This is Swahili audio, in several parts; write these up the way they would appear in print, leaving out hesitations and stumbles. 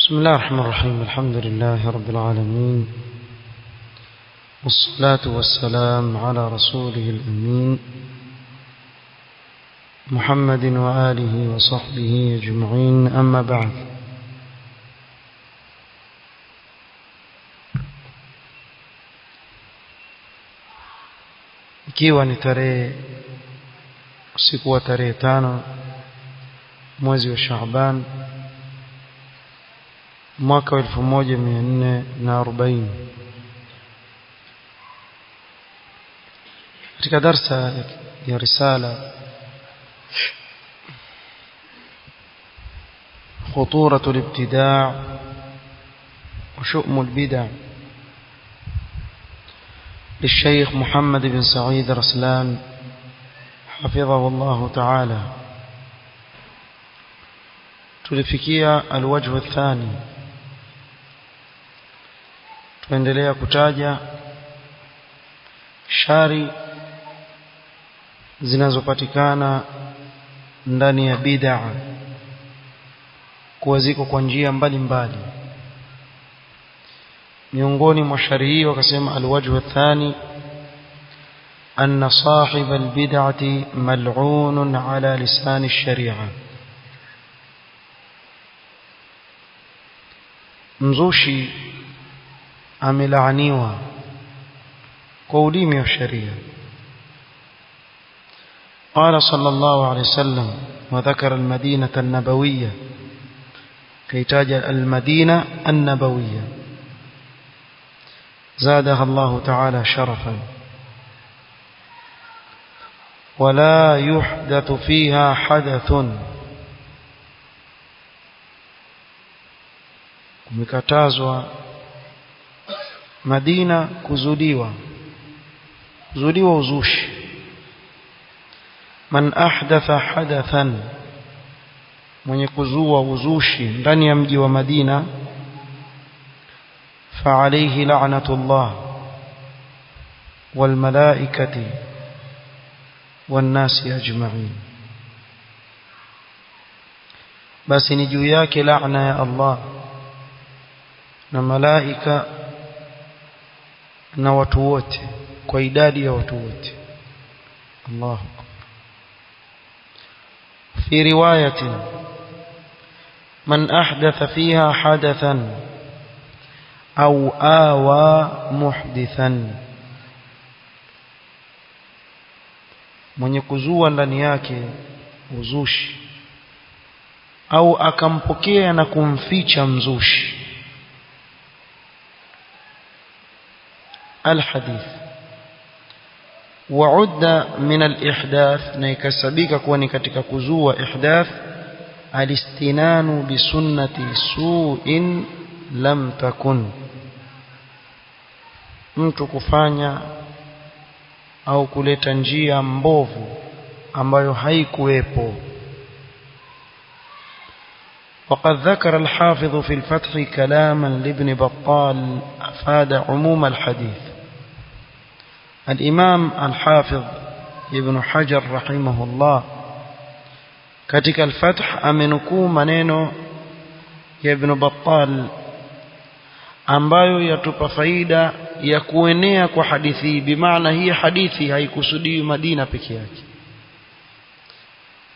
بسم الله الرحمن الرحيم. الحمد لله رب العالمين، والصلاة والسلام على رسوله الأمين محمد وآله وصحبه أجمعين، أما بعد. Ikiwa ni usiku wa tarehe 5 mwezi wa Shaaban mwaka wa 1440, katika darsa ya risala خطورة الابتداع وشؤم البدع للشيخ محمد بن سعيد رسلان حفظه الله تعالى، tulifikia الوجه الثاني. tuendelea kutaja shari zinazopatikana ndani ya bid'a kuwa ziko kwa njia mbalimbali. miongoni mwa shari hiyo akasema alwajhu athani anna sahib albid'ati mal'unun ala lisan ash-shari'a, mzushi amelaaniwa kwa ulimi wa sharia. قال صلى الله عليه وسلم وذكر المدينة النبوية كيتاج المدينة النبوية زادها الله تعالى شرفا، ولا يحدث فيها حدث، kumekatazwa Madina kuzuliwa uzushi. man ahdatha hadathan, mwenye kuzua uzushi ndani ya mji wa Madina, fa alayhi la'natullah wal malaikati wan nasi ajma'in, basi ni juu yake laana ya Allah na malaika na watu wote, kwa idadi ya watu wote. Allahu akbar. في رواية من أحدث فيها حدثا أو آوى محدثا، mwenye kuzua ndani yake uzushi au akampokea na kumficha mzushi. الحديث وعد من الإحداث، نيكسبيك كوني katika kuzua ihdath alistinanu bisunnati su'in lam takun, mtu kufanya au kuleta njia mbovu ambayo haikuwepo. وقد ذكر الحافظ في الفتح كلاما لابن بطال أفاد عموم الحديث. الإمام الحافظ ابن حجر رحمه الله katika al-Fath amenukuu maneno ya Ibn Battal ambayo yatupa faida ya kuenea kwa hadithi. Bimaana hii hadithi haikusudii Madina peke yake.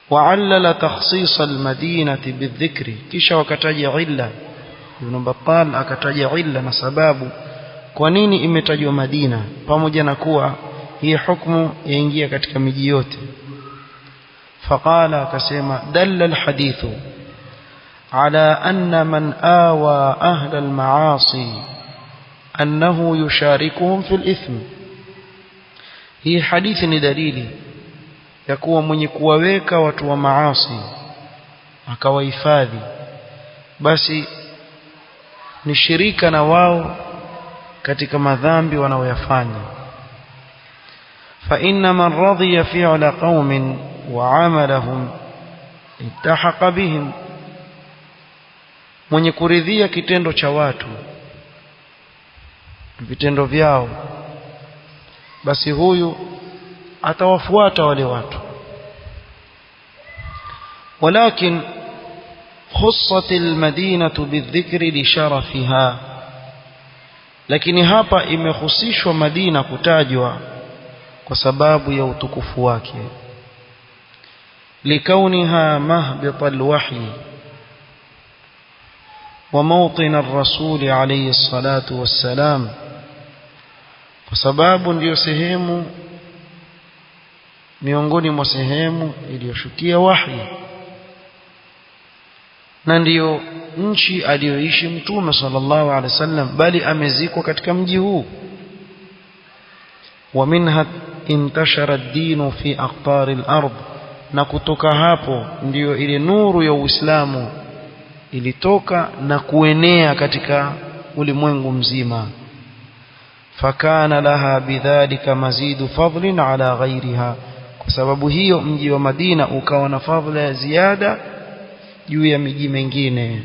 وعلل تخصيص المدينة بالذكر، kisha wakataja illa. Ibn Battal akataja illa na sababu kwa nini imetajwa Madina, pamoja na kuwa hii hukumu yaingia katika miji yote. Faqala, akasema dalla alhadithu ala anna man awa ahla almaasi annahu yusharikuhum fil ithm. Hii hadithi ni dalili ya kuwa mwenye kuwaweka watu wa maasi akawahifadhi, basi ni shirika na wao katika madhambi wanaoyafanya. fa inna man radiya fi'la qaumin wa 'amalahum iltahaqa bihim, mwenye kuridhia kitendo cha watu, vitendo vyao, basi huyu atawafuata wale watu. walakin خصت المدينة بالذكر لشرفها lakini hapa imehusishwa Madina kutajwa kwa sababu ya utukufu wake likauniha mahbit alwahy wa mawtin ar-rasul alayhi الصلاه والسلام kwa sababu ndiyo sehemu miongoni mwa sehemu iliyoshukia wahi na ndiyo nchi aliyoishi mtume sallallahu alaihi wasallam bali amezikwa katika mji huu wa minha intashara ad-din fi aqtar al-ard na kutoka hapo ndiyo ile nuru ya Uislamu ilitoka na kuenea katika ulimwengu mzima fakana laha bidhalika mazidu fadlin ala ghayriha kwa sababu hiyo mji wa Madina ukawa na fadhila ya ziada juu ya miji mingine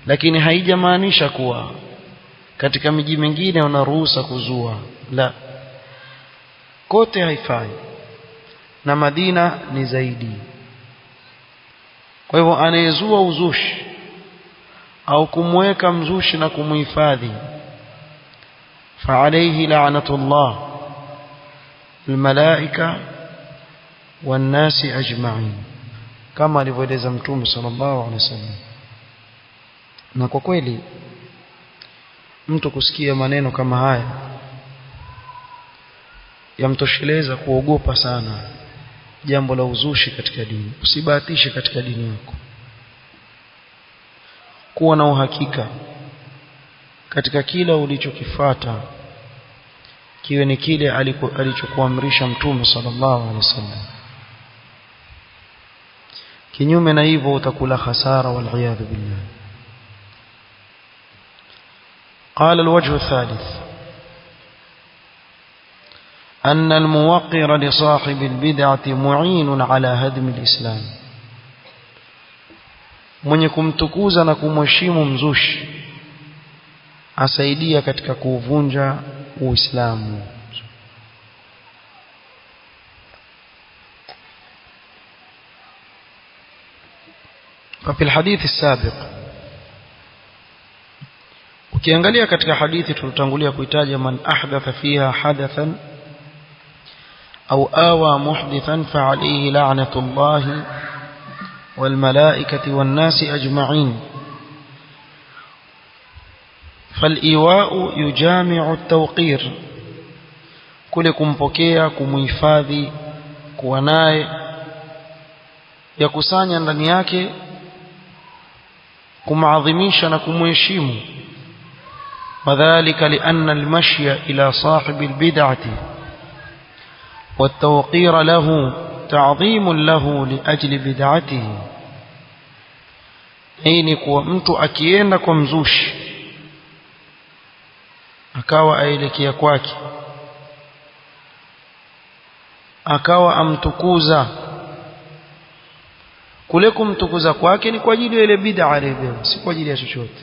lakini haijamaanisha kuwa katika miji mingine unaruhusa kuzua la kote haifai na Madina ni zaidi kwa hivyo anayezua uzushi au kumweka mzushi na kumuhifadhi فعليه لعنة الله الملائكة والناس أجمعين كما alivyoeleza Mtume sallallahu alaihi wasallam na kwa kweli mtu kusikia maneno kama haya yamtosheleza kuogopa sana jambo la uzushi katika dini usibahatishe katika dini yako kuwa na uhakika katika kila ulichokifuata kiwe ni kile alichokuamrisha Mtume sallallahu alaihi wasallam kinyume na hivyo utakula hasara wal iyad billah قال الوجه الثالث أن الموقر لصاحب البدعة معين على هدم الإسلام من kumtukuza na kumheshimu mzushi asaidia katika kuvunja Uislamu ففي الحديث السابق ukiangalia katika hadithi tulitangulia kuitaja man ahdatha fiha hadathan au awa muhdithan fa alayhi la'natullah wal malaikati wan nasi ajma'in فالإيواء يجامع التوقير kule kumpokea kumuhifadhi kuwa naye yakusanya ndani yake kumaadhimisha na kumheshimu wadhālika li'anna al-mashya ila sāḥib al-bid'ati wat-tawqīra lahu ta'dhīmun lahu li'ajli bid'atihi hii ni kwa mtu akienda kwa mzushi akawa aelekea kwake akawa amtukuza kule kumtukuza kwake ni kwa ajili ya ile bid'a aliyopewa si kwa ajili ya chochote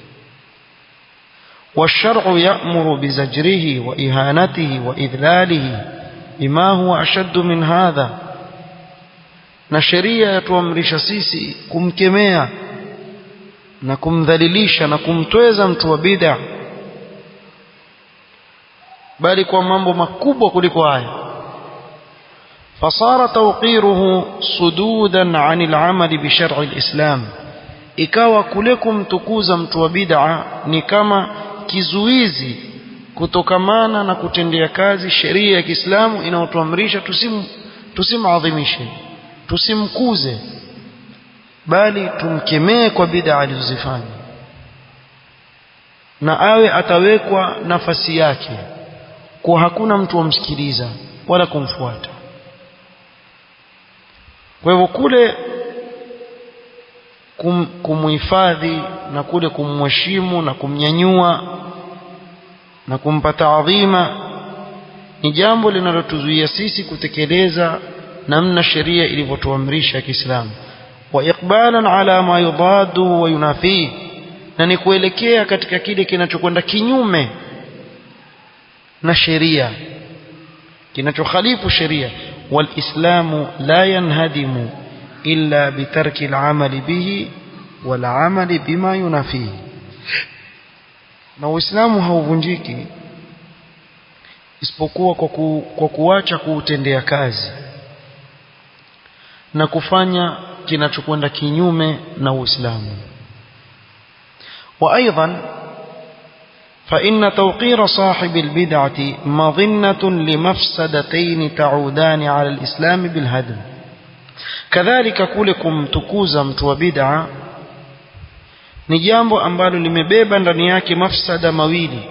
والشرع يأمر بزجره وإهانته وإذلاله بما هو أشد من هذا na sheria yatuamrisha sisi kumkemea na kumdhalilisha na kumtweza mtu wa bid'a bali kwa mambo makubwa kuliko haya fasara tawqiruhu sududan 'anil 'amali bi shar'i al-islam ikawa kule kumtukuza mtu wa bid'a ni kama kizuizi kutokamana na kutendea kazi sheria ya Kiislamu inayotuamrisha tusimadhimishe tusimkuze bali tumkemee kwa bid'a alizozifanya na awe atawekwa nafasi yake kwa hakuna mtu amsikiliza wala kumfuata kwa hivyo kule kumuhifadhi na kule kumheshimu na kumnyanyua na kumpa taadhima ni jambo linalotuzuia sisi kutekeleza namna sheria ilivyotuamrisha Kiislamu wa iqbalan ala ma yudaddu wa yunafi na ni kuelekea katika kile kinachokwenda kinyume na sheria kinachokhalifu sheria walislamu la yanhadimu illa bitarki al'amali bihi والعمل بما ينافيه. na Uislamu hauvunjiki isipokuwa kwa kuacha kuutendea kazi na kufanya kinachokwenda kinyume na Uislamu. وأيضا فإن توقير صاحب البدعة مظنة لمفسدتين تعودان على الإسلام بالهدم. كذلك كلكم تكوزا mtu wa bid'a ni jambo ambalo limebeba ndani yake mafsada mawili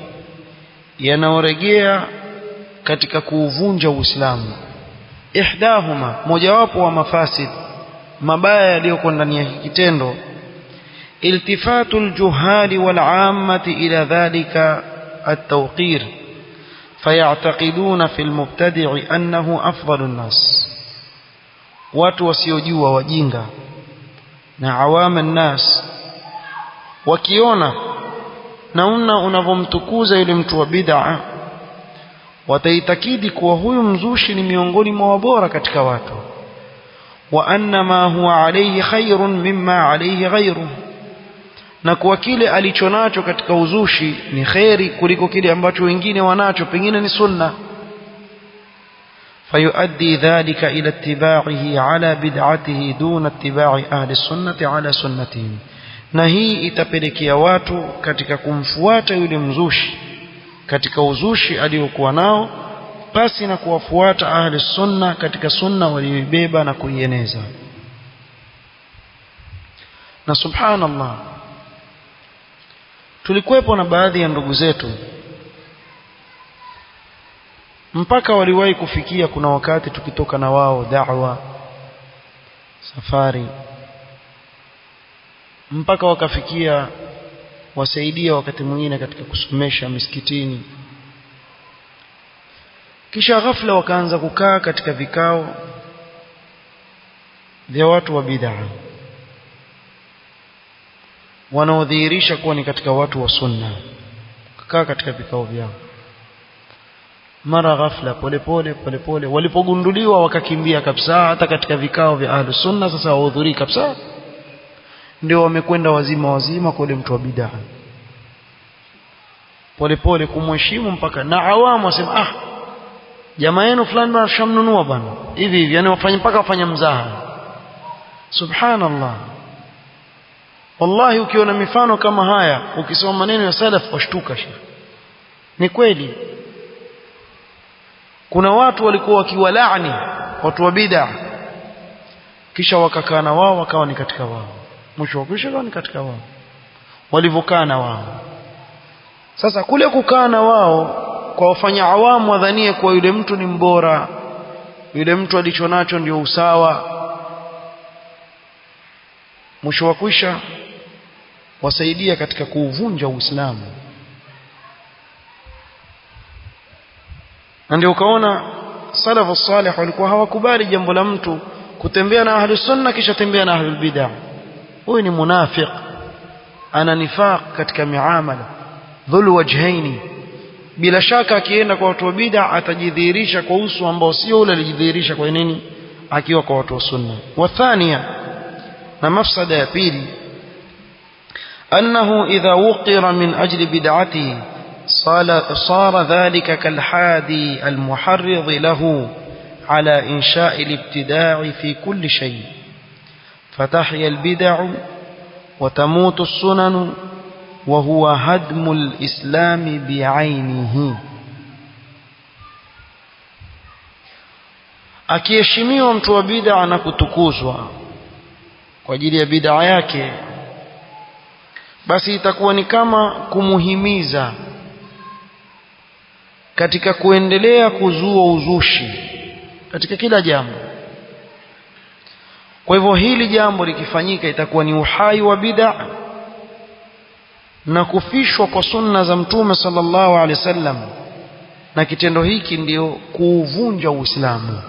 yanaorejea katika kuuvunja Uislamu. Ihdahuma, mojawapo wa mafasid mabaya yaliyoko ndani ya kitendo, iltifatul juhali wal ammati ila dhalika at-tawqir fayataqiduna fil mubtadi'i annahu afdalun nas. watu wasiojua, wajinga na awama nnas, wakiona namna unavomtukuza yule mtu wa bid'a, wataitakidi kuwa huyu mzushi ni miongoni mwa wabora katika watu, wa anna ma huwa alayhi khairun mimma alayhi ghayruhu, na kuwa kile alichonacho katika uzushi ni khairi kuliko kile ambacho wengine wanacho, pengine ni sunna. فيؤدي ذلك إلى اتباعه على بدعته دون اتباع أهل السنة على سنتهم. na hii itapelekea watu katika kumfuata yule mzushi katika uzushi aliokuwa nao, pasi na kuwafuata ahli sunna katika sunna walioibeba na kuieneza. na subhanallah, tulikuwepo na baadhi ya ndugu zetu mpaka waliwahi kufikia, kuna wakati tukitoka na wao da'wa safari, mpaka wakafikia wasaidia wakati mwingine katika kusomesha misikitini. Kisha ghafla wakaanza kukaa katika vikao vya watu wa bid'a wanaodhihirisha kuwa ni katika watu wa sunna, kukaa katika vikao vyao. Mara ghafla polepole walipogunduliwa wakakimbia kabisa, hata katika vikao vya ahlu sunna sasa wahudhurii kabisa, ndio wamekwenda wazima kwa yule mtu wa bid'a, polepole kumheshimu, mpaka na awamu wasema jamaa yenu fulani bwana shamnunua bwana hivi, yani wafanye mpaka wafanya mzaha. Subhanallah, wallahi ukiona mifano kama haya, ukisoma maneno ya salaf washtuka. Ni kweli kuna watu walikuwa wakiwalaani watu wa bid'a, kisha wakakaa na wao wakawa ni katika wao, mwisho wakawa ni katika wao walivyokaa na wao. Sasa kule kukaa na wao kwa wafanya awamu wadhanie kuwa yule mtu ni mbora, yule mtu alichonacho ndio usawa, mwisho wakwisha wasaidia katika kuuvunja Uislamu. Na ndio ukaona salafu salih walikuwa hawakubali jambo la mtu kutembea na ahli sunna kisha tembea na ahli bid'ah. Huyu ni munafiq, ana nifaq katika miamala, dhul wajhaini. Bila shaka akienda kwa watu wa bid'ah atajidhihirisha kwa uso ambao sio ule alijidhihirisha kwa nini akiwa kwa watu wa sunna. Wa thania, na mafsada ya pili, annahu idha wuqira min ajli bid'atihi صار ذلك كالحادي المحرض له على إنشاء الابتداع في كل شيء، فتحيا البدع وتموت السنن، وهو هدم الإسلام بعينه. akiheshimiwa mtu wa bid'a na kutukuzwa kwa ajili ya bid'a yake, basi itakuwa ni kama kumuhimiza katika kuendelea kuzua uzushi katika kila jambo. Kwa hivyo hili jambo likifanyika itakuwa ni uhai wa bid'a na kufishwa kwa sunna za Mtume sallallahu alaihi wasallam, na kitendo hiki ndio kuuvunja Uislamu.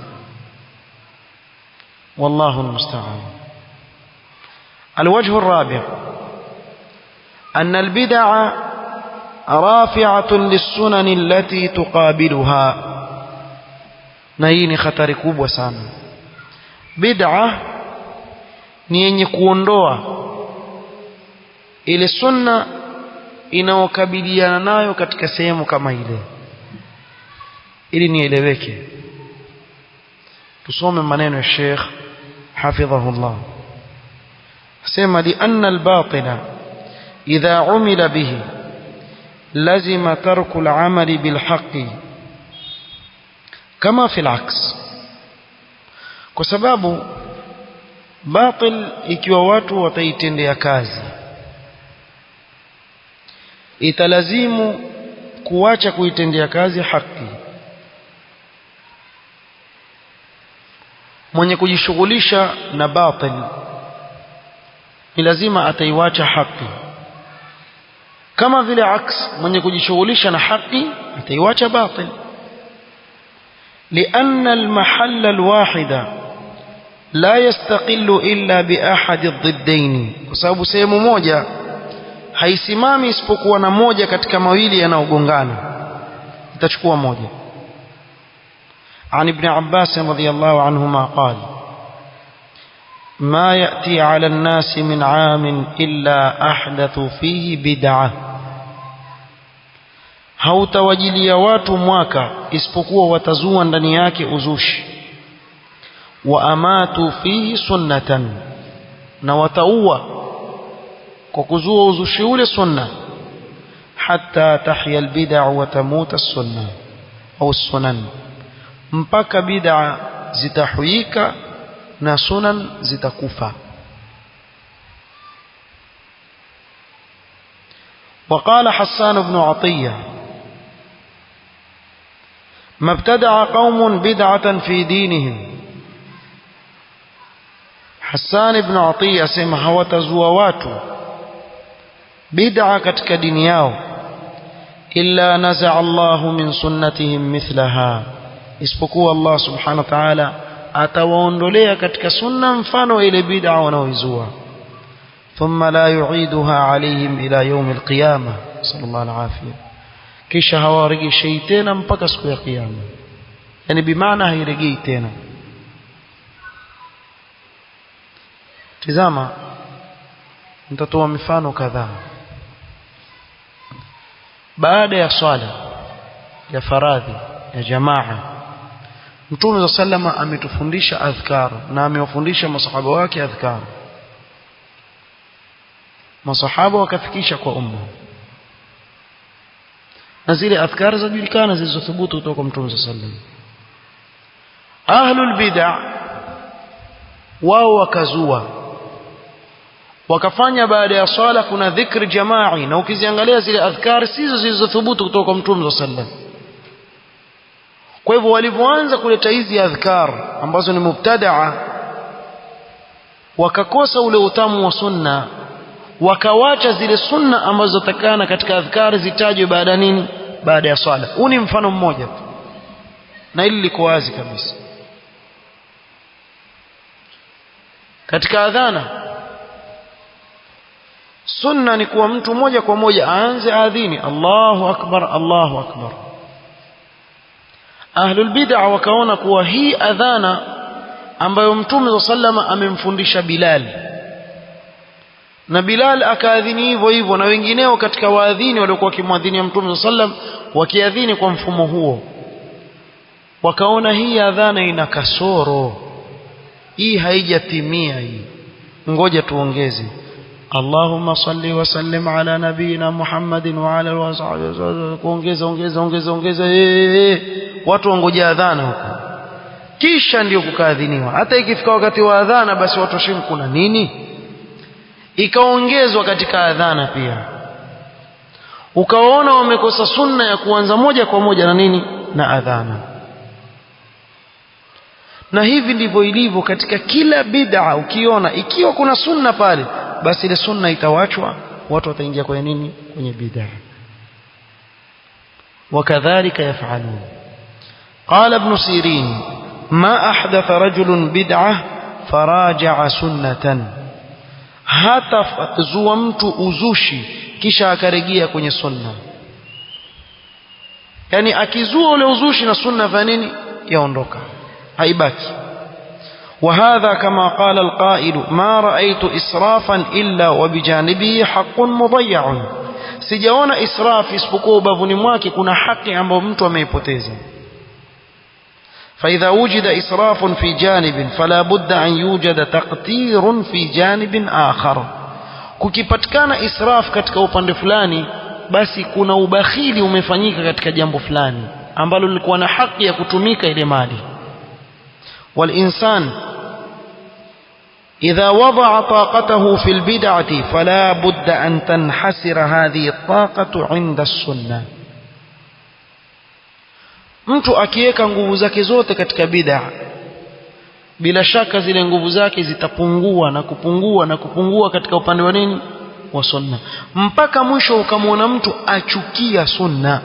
Wallahu almusta'an. الوجه الرابع أن البدع رافعة للسنن التي تقابلها. na hii ni hatari kubwa sana. Bid'a ni yenye kuondoa ile sunna inaokabiliana nayo katika sehemu kama ile. Ili nieleweke, tusome maneno ya Sheikh hafidhahullah. sema li anna al-batila idha umila bihi lazima tarku al-amali bil haqqi kama fi al-aks. Kwa sababu batil ikiwa watu wataitendea kazi, italazimu kuacha kuitendea kazi haki. Mwenye kujishughulisha na batil ni lazima ataiwacha haki, kama vile aks, mwenye kujishughulisha na haki ataiwacha batil. لأن المحل الواحد لا يستقل إلا بأحد الضدين. kwa sababu sehemu moja haisimami isipokuwa na moja katika mawili yanayogongana, itachukua moja. عن ابن عباس رضي الله عنهما قال ما يأتي على الناس من عام إلا أحدث فيه بدعة. hautawajilia watu mwaka isipokuwa watazua ndani yake uzushi. wa amatu fihi sunnatan, na wataua kwa kuzua uzushi ule sunna. hatta tahya albid'a wa tamut as-sunnah au sunan, mpaka bid'a zitahuyika na sunan zitakufa. وقال حسان بن عطية ما ابتدع قوم بدعة في دينهم. Hassan ibn Atiyya asema hawatazua watu bid'a katika dini yao illa naza'a Allahu min sunnatihim mithlaha, isipokuwa Allah subhanahu wa ta'ala atawaondolea katika sunna mfano ile bid'a wanaoizua. thumma la yu'iduha alayhim ila yawm al-qiyamah, sallallahu alayhi, kisha hawarejeshei tena mpaka siku ya kiyama. Yani bimaana hairejei tena. Tazama, nitatoa mifano kadhaa. Baada ya swala ya faradhi ya jamaa, Mtume sallama ametufundisha adhkar na amewafundisha masahaba wake adhkar. Masahaba wakafikisha kwa umma, na zile adhkar zajulikana zilizothubutu kutoka kwa Mtume sallam. Ahlul bid'ah wao wakazua, wakafanya baada ya swala kuna dhikri jamai, na ukiziangalia zile adhkar sizo zilizothubutu kutoka kwa Mtume sallam. Kwa hivyo walipoanza kuleta hizi adhkar ambazo ni mubtadaa, wakakosa ule utamu wa sunna, wakawacha zile sunna ambazo takana katika adhkar zitajwe baada nini, baada ya swala. Huu ni mfano mmoja tu, na hili liko wazi kabisa. Katika adhana, sunna ni kuwa mtu moja kwa moja aanze adhini Allahu akbar, Allahu akbar. Ahlul bid'ah wakaona kuwa hii adhana ambayo Mtume sallama amemfundisha Bilal, na Bilal akaadhini hivyo hivyo, na wengineo katika waadhini waliokuwa wakimwadhinia Mtume sallam wakiadhini kwa mfumo huo, wakaona hii adhana ina kasoro, hii haijatimia, hii ngoja tuongeze Allahumma salli wa sallim ala nabiyina Muhammadin wa ala alihi, kuongeza watu wangoja adhana huko, kisha ndio kukaadhiniwa. Hata ikifika wakati wa adhana, basi watu washimu kuna nini, ikaongezwa katika adhana pia. Ukaona wamekosa sunna ya kuanza moja kwa moja na nini, na adhana. Na hivi ndivyo ilivyo katika kila bid'a. Ukiona ikiwa kuna sunna pale, basi ile sunna itawachwa, watu wataingia kwenye nini, kwenye bid'a. wakadhalika yaf'alun. qala ibn Sirin ma ahdatha rajulun bid'ah faraja'a sunnatan, hata zua mtu uzushi kisha akarejea kwenye sunna. Yani akizua ule uzushi na sunna fa nini, yaondoka, haibaki. وهذا كما قال القائل ما رأيت إسرافا إلا وبجانبه حق مضيع sijaona israf isipokuwa ubavuni mwake kuna haki ambayo mtu ameipoteza. فإذا وجد إسراف في جانب فلا بد أن يوجد تقتير في جانب آخر. kukipatikana israf katika upande fulani basi kuna ubakhili umefanyika katika jambo fulani ambalo lilikuwa na haki ya kutumika ile mali. والإنسان إذا وضع طاقته في البدعة فلا بد أن تنحسر هذه الطاقة عند السنة. mtu akiweka nguvu zake zote katika bid'a bila shaka zile nguvu zake zitapungua na kupungua na kupungua katika upande wa nini wa sunna mpaka mwisho ukamwona mtu achukia sunna.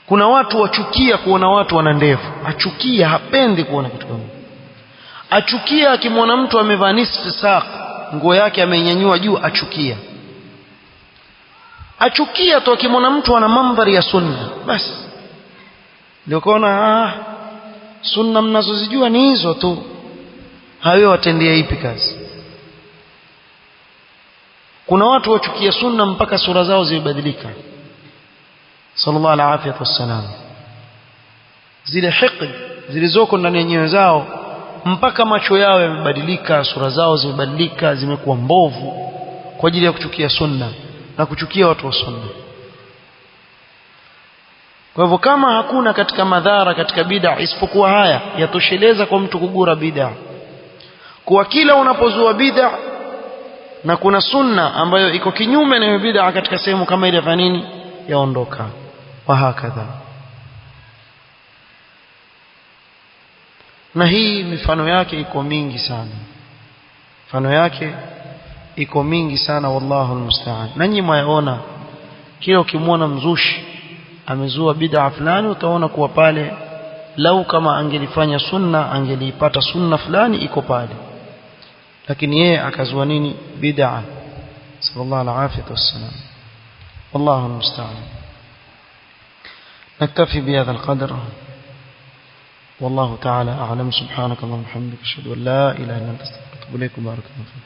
Kuna watu wachukia kuona watu wana ndevu, achukia, hapendi kuona kitu kama hicho. Achukia akimwona mtu amevaa nisfu saq, nguo yake amenyanyua juu, achukia. Achukia tu akimwona mtu ana mandhari ya sunna, basi ndio kaona sunna mnazozijua ni hizo tu, hayo watendea ipi kazi? Kuna watu wachukia sunna mpaka sura zao zibadilika, sallallahu alaihi wasallam, zile hiqd zilizoko ndani ya nyoyo zao mpaka macho yao yamebadilika, sura zao zimebadilika, zimekuwa mbovu kwa ajili ya kuchukia sunna na kuchukia watu wa sunna. Kwa hivyo kama hakuna katika madhara katika bid'a isipokuwa haya, yatosheleza kwa mtu kugura bid'a. Kwa kila unapozua bid'a na kuna sunna ambayo iko kinyume na bid'a katika sehemu kama ile, ya nini yaondoka, wa hakadha. Na hii mifano yake iko mingi sana, mifano yake iko mingi sana, wallahu almusta'an. Nanyi mwaona kila ukimwona mzushi amezua bid'a fulani, utaona kuwa pale lau kama angelifanya sunna angeliipata sunna fulani iko pale, lakini yeye akazua nini bid'a. Sallallahu alaihi wasallam, wallahu almusta'an. نكتفي بهذا القدر والله تعالى أعلم. سبحانك اللهم وبحمدك أشهد أن لا إله إلا أنت أستغفرك وأتوب إليك. بارك الله فيك.